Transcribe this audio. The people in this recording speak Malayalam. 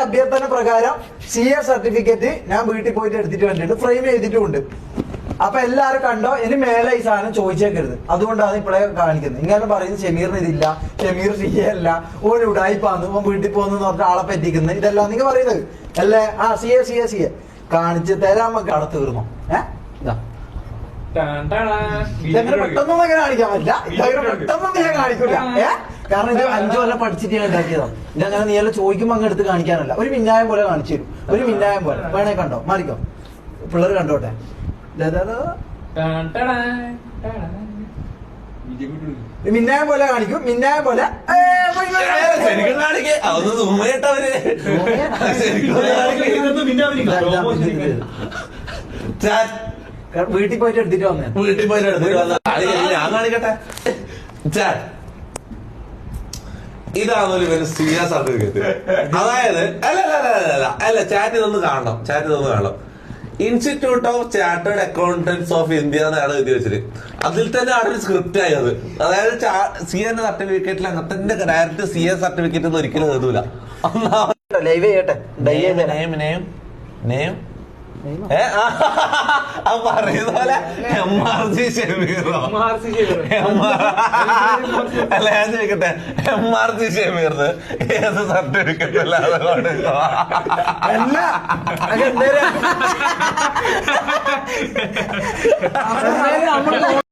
അഭ്യർത്ഥന പ്രകാരം CA സർട്ടിഫിക്കറ്റ് ഞാൻ വീട്ടിൽ പോയിട്ട് എടുത്തിട്ട് വേണ്ടിയിട്ട് ഫ്രെയിം ചെയ്തിട്ടുമുണ്ട്. അപ്പൊ എല്ലാരും കണ്ടോ, ഇനി മേലെ ഈ സാധനം ചോദിച്ചേക്കരുത്. അതുകൊണ്ടാണ് ഇപ്പോഴേ കാണിക്കുന്നത്. ഇങ്ങനെ പറയുന്നത് ഷമീറിന് ഇതില്ല, ഷമീർ CA അല്ല, ഓൻ ഉടായിപ്പാന്ന്, ഓൻ വീട്ടിൽ പോകുന്ന പറഞ്ഞ ആളെ പറ്റിക്കുന്നത്, ഇതെല്ലാം നിങ്ങൾ പറയുന്നത് അല്ലേ? CA കാണിച്ച് തരാൻ നമുക്ക് അവിടെ തീർന്നു. ഇതെങ്ങനെ പെട്ടെന്നൊന്നും അങ്ങനെ കാണിക്കാൻ പറ്റില്ല. ഇതങ്ങനെ പെട്ടെന്നൊന്നും ഞാൻ കാണിക്കില്ല. കാരണം ഇത് 5 കൊല്ലം പഠിച്ചിട്ട് ഞാൻ ഉണ്ടാക്കിയതാണ്. ഇതങ്ങനെ നീ എല്ലാം ചോദിക്കുമ്പോ അങ്ങ് എടുത്ത് കാണിക്കാനല്ല. ഒരു മിന്നായം പോലെ കാണിച്ചു തരും. ഒരു മിന്നായം പോലെ വേണേ കണ്ടോ, മാറിക്കോ, പിള്ളേർ കണ്ടോട്ടെ. മിന്നായം പോലെ കാണിക്കും, മിന്നായം പോലെ വീട്ടിൽ പോയിട്ട് എടുത്തിട്ട് വന്നേ. വീട്ടിൽ പോയിട്ട് എടുത്തിട്ട് വന്ന ഞാൻ കാണിക്കട്ടെ. ഇതാണൊരു CA സർട്ടിഫിക്കറ്റ്. അതായത് അല്ല ചാറ്റ് ഇതൊന്ന് കാണണം, institute of chartered accountants of India എന്നാണ് എഴുതി വെച്ചത്. അതിൽ തന്നെ ആണ് ഒരു സ്ക്രിപ്റ്റ് ആയത്. അതായത് CA സർട്ടിഫിക്കറ്റിൽ അങ്ങനത്തെ ഡയറക്റ്റ് CA സർട്ടിഫിക്കറ്റ് ഒന്നും ഒരിക്കലും എഴുതൂല. ലൈവ് ചെയ്യട്ടെ. പറയുന്ന പോലെ MRC ഷമീറോ അല്ല, ഞാൻ ചോദിക്കട്ടെ, MRC ഷമീറിന് ഏത് സർട്ടിഫിക്കറ്റ് അല്ലാതെ കൊടുക്കുക?